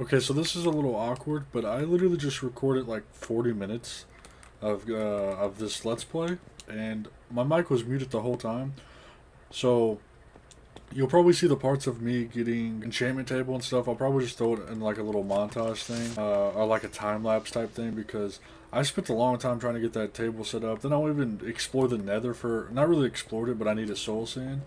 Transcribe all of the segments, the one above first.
Okay, so this is a little awkward, but I literally just recorded like 40 minutes of this Let's Play, and my mic was muted the whole time. So you'll probably see the parts of me getting enchantment table and stuff. I'll probably just throw it in like a little montage thing, or like a time lapse type thing, because I spent a long time trying to get that table set up. Then I'll even explore the Nether for not really explored it, but I needed soul sand.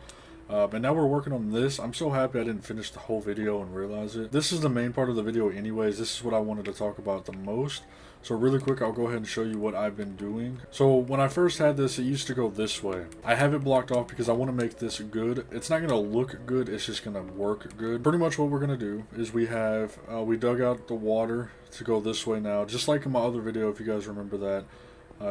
And now we're working on this. I'm so happy I didn't finish the whole video and realize it. This is the main part of the video anyways. This is what I wanted to talk about the most. So really quick, I'll go ahead and show you what I've been doing. So when I first had this, it used to go this way. I have it blocked off because I want to make this good. It's not going to look good, it's just going to work good. Pretty much what we're going to do is we dug out the water to go this way now. Just like in my other video, if you guys remember that.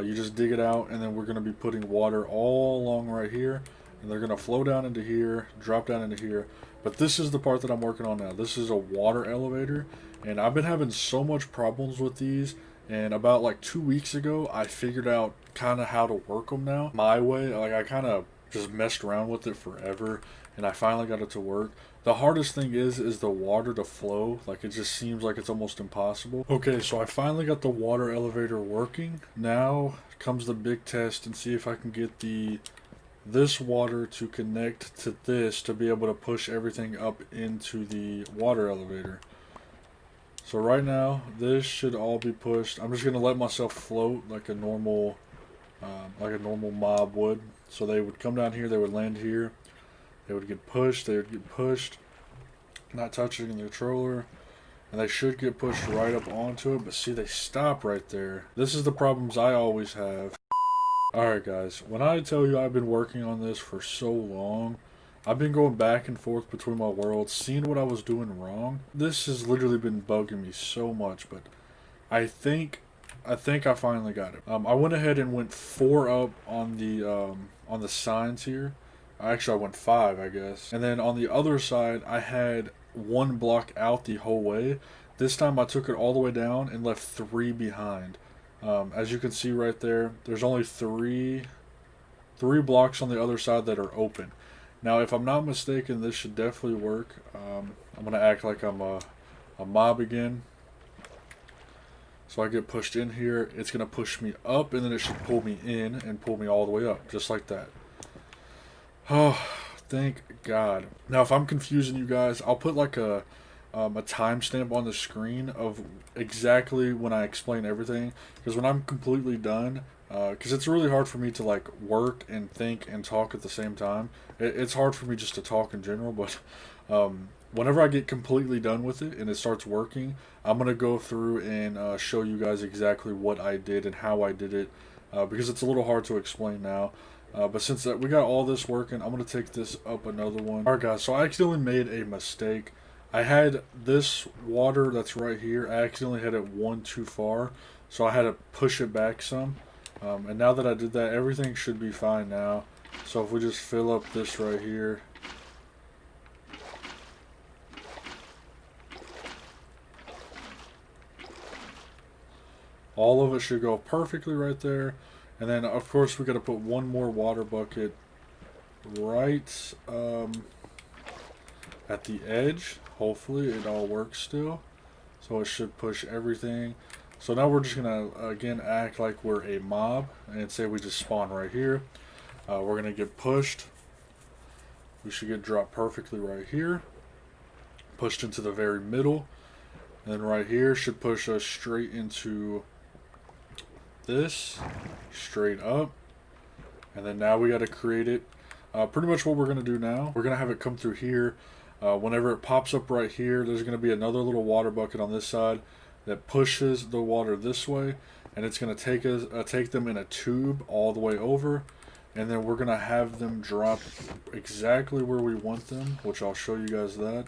You just dig it out, and then we're going to be putting water all along right here. And they're going to flow down into here, drop down into here. But this is the part that I'm working on now. This is a water elevator. And I've been having so much problems with these. And about like 2 weeks ago, I figured out kind of how to work them now. My way. Like I kind of just messed around with it forever. And I finally got it to work. The hardest thing is the water to flow. Like it just seems like it's almost impossible. Okay, so I finally got the water elevator working. Now comes the big test and see if I can get this water to connect to this to be able to push everything up into the water elevator. So right now, this should all be pushed. I'm just going to let myself float like a normal mob would. So they would come down here, they would land here, they would get pushed, not touching the controller, and they should get pushed right up onto it, but see, they stop right there. This is the problems I always have. Alright guys, when I tell you I've been working on this for so long, I've been going back and forth between my worlds, seeing what I was doing wrong. This has literally been bugging me so much, but I think I finally got it. I went ahead and went 4 up on the signs here. Actually, I went 5, I guess. And then on the other side, I had 1 block out the whole way. This time I took it all the way down and left 3 behind. As you can see right there, there's only three blocks on the other side that are open. Now, if I'm not mistaken, this should definitely work. I'm going to act like I'm a mob again. So I get pushed in here. It's going to push me up, and then it should pull me in and pull me all the way up, just like that. Oh, Thank God. Now, if I'm confusing you guys, I'll put like a timestamp on the screen of exactly when I explain everything. Because when I'm completely done, because it's really hard for me to like work and think and talk at the same time. It's hard for me just to talk in general, but whenever I get completely done with it and it starts working, I'm gonna go through and show you guys exactly what I did and how I did it, because it's a little hard to explain now. But since we got all this working, I'm going to take this up another one. Alright guys, so I accidentally made a mistake. I had this water that's right here, I accidentally had it one too far, so I had to push it back some. And now that I did that, everything should be fine now. So if we just fill up this right here. All of it should go perfectly right there. And then, of course, we got to put one more water bucket right at the edge. Hopefully, it all works still. So it should push everything. So now we're just going to, again, act like we're a mob. And say we just spawn right here. We're going to get pushed. We should get dropped perfectly right here. Pushed into the very middle. And then right here should push us straight into this, straight up. And then now we got to create it. Pretty much what we're going to do now, we're going to have it come through here. Whenever it pops up right here, there's going to be another little water bucket on this side that pushes the water this way. And it's going to take them in a tube all the way over. And then we're going to have them drop exactly where we want them, which I'll show you guys that.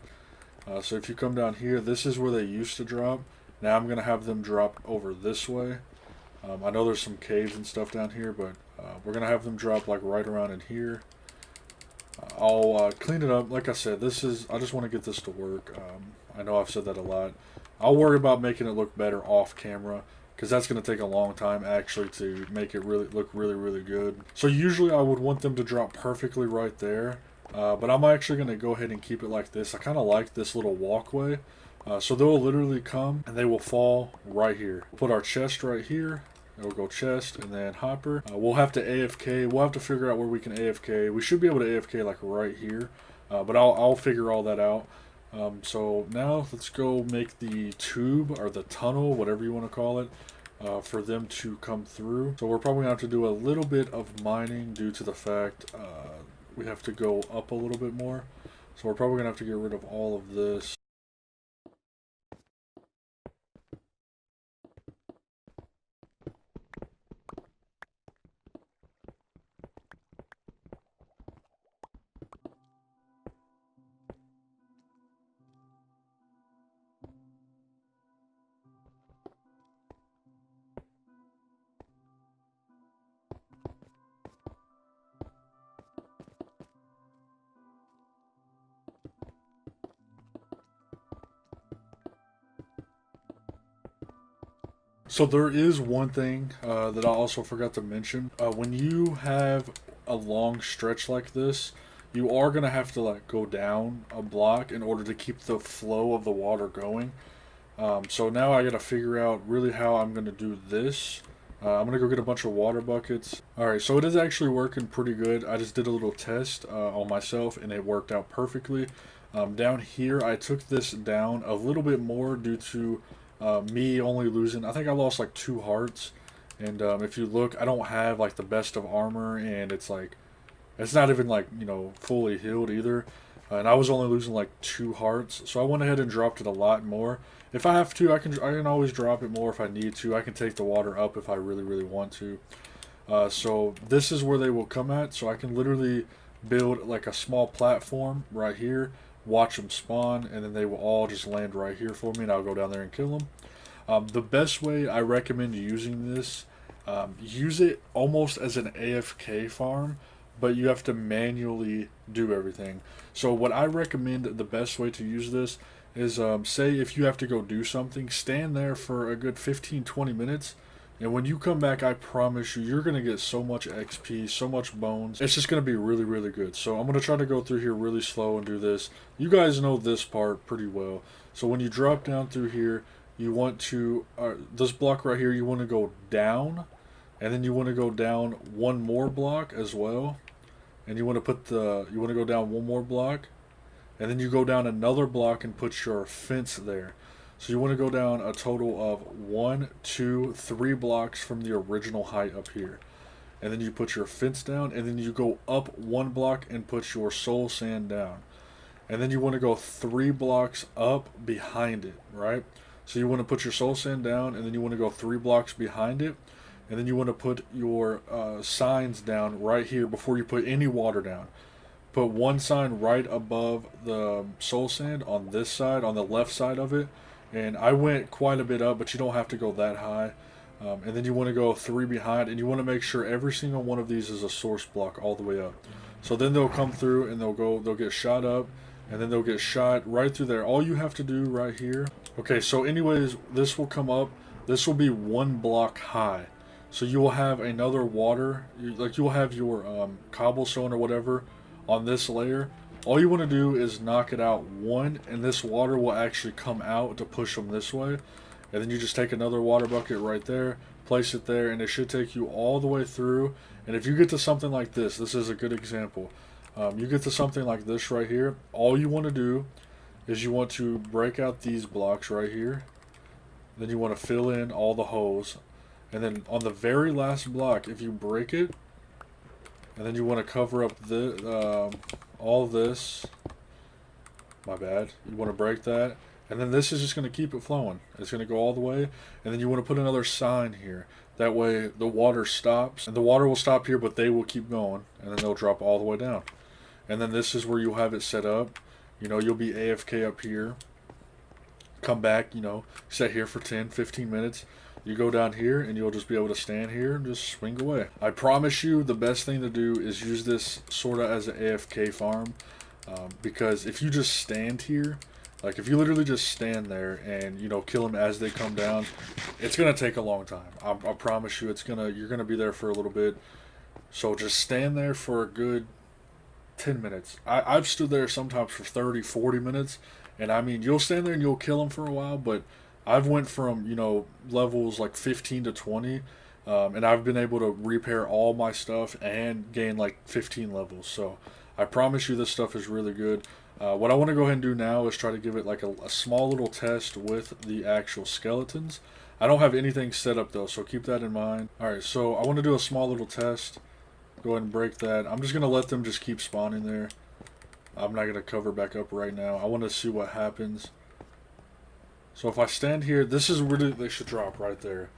So if you come down here, this is where they used to drop. Now I'm going to have them drop over this way. I know there's some caves and stuff down here, but we're going to have them drop like right around in here. I'll clean it up. Like I said, I just want to get this to work. I know I've said that a lot. I'll worry about making it look better off camera, because that's going to take a long time actually to make it look really good. So usually I would want them to drop perfectly right there. But I'm actually going to go ahead and keep it like this. I kind of like this little walkway. So they'll literally come and they will fall right here. Put our chest right here. We'll go chest and then hopper. We'll have to AFK. We'll have to figure out where we can AFK. We should be able to AFK like right here. But I'll figure all that out. So now let's go make the tube or the tunnel, whatever you want to call it, for them to come through. So we're probably going to have to do a little bit of mining due to the fact we have to go up a little bit more. So we're probably going to have to get rid of all of this. So there is one thing that I also forgot to mention. When you have a long stretch like this, you are going to have to like go down a block in order to keep the flow of the water going. So now I got to figure out really how I'm going to do this. I'm going to go get a bunch of water buckets. Alright, so it is actually working pretty good. I just did a little test on myself and it worked out perfectly. Down here, I took this down a little bit more due to me only losing, I think I lost like 2 hearts. And if you look, I don't have like the best of armor, and it's like, it's not even like, you know, fully healed either. And I was only losing like 2 hearts, so I went ahead and dropped it a lot more. If I have to, I can always drop it more if I need to. I can take the water up if I really want to. So this is where they will come at, so I can literally build like a small platform right here, watch them spawn, and then they will all just land right here for me, and I'll go down there and kill them. The best way I recommend using this, use it almost as an AFK farm, but you have to manually do everything. So what I recommend, the best way to use this is, say if you have to go do something, stand there for a good 15-20 minutes, and when you come back, I promise you, you're going to get so much XP, so much bones. It's just going to be really good. So I'm going to try to go through here really slow and do this. You guys know this part pretty well. So when you drop down through here, you want to, this block right here, you want to go down. And then you want to go down one more block as well. and you want to go down one more block, and then you go down another block and put your fence there. So you want to go down a total of 1, 2, 3 blocks from the original height up here. And then you put your fence down, and then you go up 1 block and put your soul sand down. And then you want to go 3 blocks up behind it, right? So you want to put your soul sand down, and then you want to go 3 blocks behind it. And then you want to put your signs down right here before you put any water down. Put 1 sign right above the soul sand on this side, on the left side of it. And I went quite a bit up, but you don't have to go that high. And then you want to go 3 behind, and you want to make sure every single one of these is a source block all the way up. So then they'll come through and they'll get shot up, and then they'll get shot right through there. All you have to do right here. Okay, so anyways, this will come up. This will be 1 block high. So you will have another water, like you will have your cobblestone or whatever on this layer. All you want to do is knock it out 1, and this water will actually come out to push them this way. And then you just take another water bucket right there, place it there, and it should take you all the way through. And if you get to something like this is a good example. You get to something like this right here, all you want to do is you want to break out these blocks right here. Then you want to fill in all the holes. And then on the very last block, if you break it, and then you want to cover up all this, my bad, you want to break that. And then this is just going to keep it flowing. It's going to go all the way. And then you want to put another sign here. That way the water stops. And the water will stop here, but they will keep going. And then they'll drop all the way down. And then this is where you'll have it set up. You know, you'll be AFK up here. Come back, you know, sit here for 10, 15 minutes. You go down here and you'll just be able to stand here and just swing away. I promise you the best thing to do is use this sort of as an AFK farm. Because if you just stand here, like if you literally just stand there and, you know, kill them as they come down, it's going to take a long time. I promise you you're going to be there for a little bit. So just stand there for a good 10 minutes. I've stood there sometimes for 30, 40 minutes. And I mean, you'll stand there and you'll kill them for a while, but I've went from, you know, levels like 15 to 20, and I've been able to repair all my stuff and gain like 15 levels. So I promise you this stuff is really good. What I want to go ahead and do now is try to give it like a small little test with the actual skeletons. I don't have anything set up though, so keep that in mind. Alright, so I want to do a small little test. Go ahead and break that. I'm just going to let them just keep spawning there. I'm not going to cover back up right now. I want to see what happens. So if I stand here, this is where they should drop right there.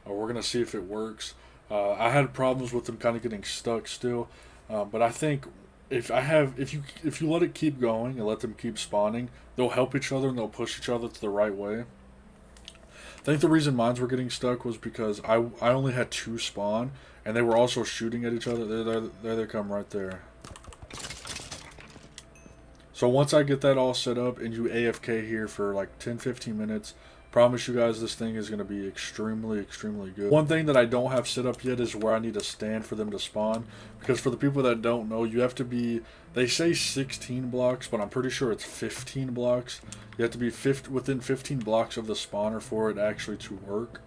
We're going to see if it works. I had problems with them kind of getting stuck still. But I think if you let it keep going and let them keep spawning, they'll help each other and they'll push each other to the right way. I think the reason mines were getting stuck was because I only had 2 spawn, and they were also shooting at each other. There they come right there. So once I get that all set up and you AFK here for like 10-15 minutes, promise you guys this thing is going to be extremely, extremely good. One thing that I don't have set up yet is where I need to stand for them to spawn. Because for the people that don't know, you have to be, they say 16 blocks, but I'm pretty sure it's 15 blocks. You have to be within 15 blocks of the spawner for it actually to work.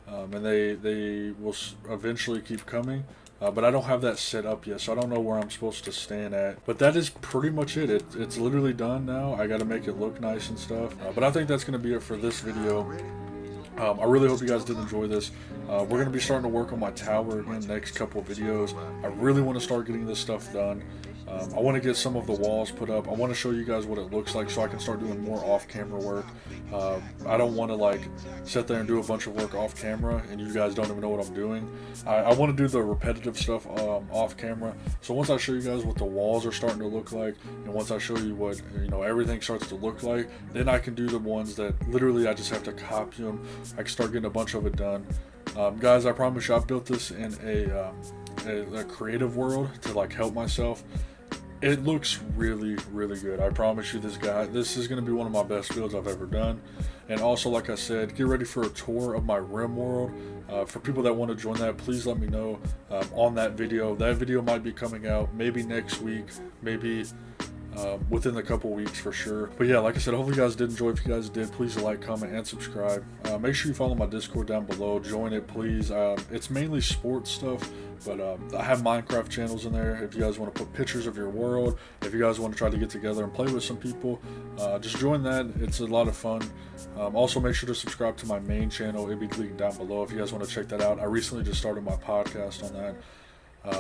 And they will eventually keep coming. But I don't have that set up yet, so I don't know where I'm supposed to stand at. But that is pretty much it. It's literally done now. I got to make it look nice and stuff. But I think that's going to be it for this video. I really hope you guys did enjoy this. We're going to be starting to work on my tower again next couple of videos. I really want to start getting this stuff done. I want to get some of the walls put up. I want to show you guys what it looks like so I can start doing more off-camera work. I don't want to like sit there and do a bunch of work off-camera and you guys don't even know what I'm doing. I want to do the repetitive stuff off-camera. So once I show you guys what the walls are starting to look like, and once I show you what, you know, everything starts to look like, then I can do the ones that literally I just have to copy them. I can start getting a bunch of it done. Guys, I promise you, I built this in a creative world to like help myself. It looks really, really good. I promise you, this is going to be one of my best builds I've ever done. And also, like I said, get ready for a tour of my Rim world. For people that want to join that, please let me know on that video. That video might be coming out maybe next week, maybe within a couple weeks for sure. But yeah, like I said, hopefully you guys did enjoy. If you guys did, please like, comment, and subscribe. Make sure you follow my Discord down below. Join it, please. It's mainly sports stuff, but I have Minecraft channels in there. If you guys want to put pictures of your world, if you guys want to try to get together and play with some people, just join that. It's a lot of fun. Also, make sure to subscribe to my main channel. It'll be linked down below if you guys want to check that out. I recently just started my podcast on that.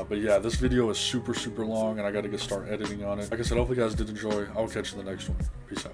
But yeah, this video is super long, and I got to start editing on it. Like I said, hopefully you guys did enjoy. I'll catch you in the next one. Peace out.